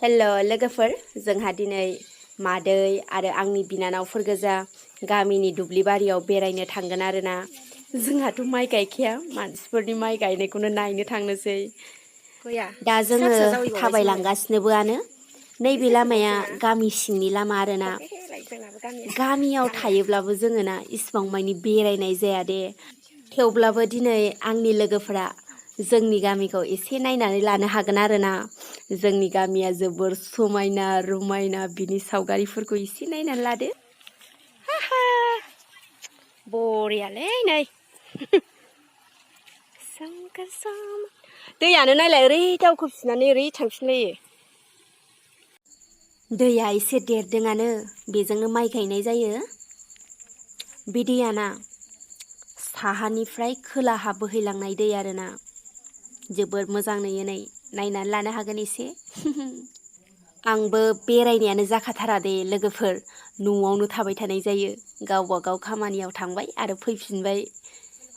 हेल' लोगोफोर जोंहा दिनै मादै आरो आंनि बिनानावफोर गोजा गामिनि दुब्लि बारियाव बेरायनो थांगोन आरोना। जोंहाथ' माइ गायखाया मानसिफोरनि माइ गायनायखौनो नायनो थांनोसै। दा जोङो थाबायलांगासिनोबोआनो। नैबे लामाया गामि सिंनि लामा आरोना। गामियाव थायोब्लाबो जोङो ना इसिबां मानि बेरायनाय जाया दे। थेवब्लाबो दिनै आंनि लोगोफोरा जोंनि गामिखौ एसे नायनानै लानो हागोन आरोना। जोंनि गामिया जोबोर समायना रमायना बिनि सावगारिफोरखौ एसे नायनानै लादो। बरियालै नै दैयानो नायलाय ओरै दावखोफिननानै ओरै थांफिनलायो। दैया एसे देरदोंआनो बेजोंनो माइ गायनाय जायो। बे दैयाना साहानिफ्राय खोलाहा बोहैलांनाय दै आरोना। जोबोर मोजां नुयो नै नायनानै लानो हागोन एसे। आंबो बेरायनायानो जाखाथारा दे लोगोफोर न'आवनो थाबाय थानाय जायो। गावबा गाव खामानियाव थांबाय आरो फैफिनबाय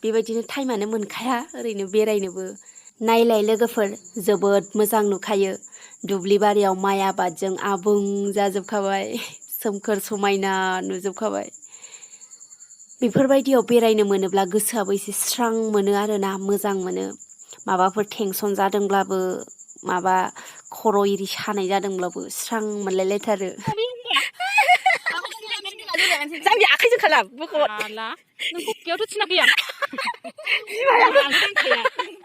बेबायदिनो टाइमानो मोनखाया ओरैनो बेरायनोबो। नायलाय लोगोफोर जोबोद मोजां नुखायो दुब्लि बारियाव माइ आबादजों आबुं जाजोबखाबाय सोमखोर समायना नुजोबखाबाय। बेफोरबायदियाव बेरायनो मोनोब्ला गोसोआबो एसे स्रां मोनो आरोना मोजां मोनो। माबाफोर टेनसन जादोंब्लाबो माबा खर' इरि सानाय जादोंब्लाबो स्रां मोनलायलायथारो। जामबि आखाइजों खालाम नोंखौ बेयावथ' थिना फैया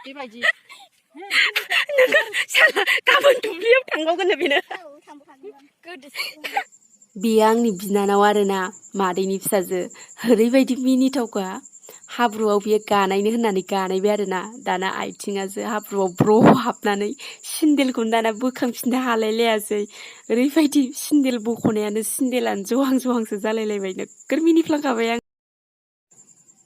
बेबायदि गाबोन दुब्लियाव थांबावगोन बेनो। बेयो आंनि बिनानाव आरोना मादैनि फिसाजो ओरैबायदि मिनिथावखा। हाब्रुआव बियो गानायनो होननानै गानायबाय आरोना दाना आथिङासो हाब्रुआव ब्र' हाबनानै सिन्देलखौनो दाना बोखांफिननो हालायलायासै। ओरैबायदि सिन्देल बख'नायानो सिन्देलानो जहां जहांसो जालायलायबाय नोगोर मिनिफ्लांखाबाय आं।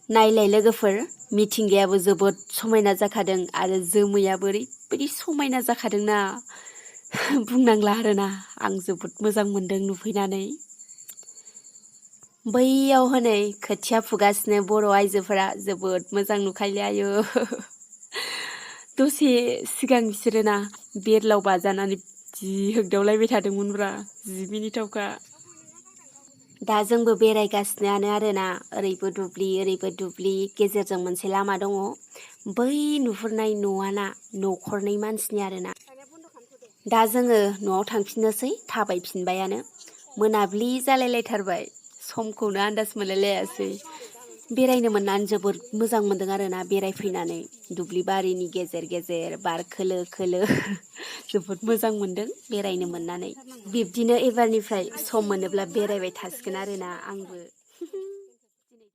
नायलाय लोगोफोर मिथिंगायाबो जोबोद समायना जाखादों आरो जोमैयाबो ओरैबायदि समायना जाखादोंना बुंनांला आरोना। आं जोबोद मोजां मोनदों नुफैनानै। बैयाव हनै खोथिया फुगासिनो बर' आइजोफोरा जोबोद मोजां नुखायोलै आयु। दसे सिगां बिसोरो ना बेरलाव बाजानानै जि होगदावलायबाय थादोंमोनब्रा जि मिनिथावखा। दा जोंबो बेरायगासिनोआनो आरोना ओरैबो दुब्लि गेजेरजों मोनसे लामा दङ। बै नुहुरनाय न'आना न'खरनै मानसिनि आरोना। दा जोङो न'आव थांफिननोसै थाबायफिनबायानो मोनाब्लि जालायलायथारबाय समखौनो आन्दाज मोनलायलायासै। बेरायनो मोननानै जोबोद मोजां मोनदों आरोना बेरायफैनानै दुब्लि बारिनि गेजेर गेजेर बार खोलो खोलो जोबोद मोजां मोनदों बेरायनो मोननानै। बिब्दिनो एबारनिफ्राय सम मोनोब्ला बेरायबाय थासिगोन आरोना आंबो।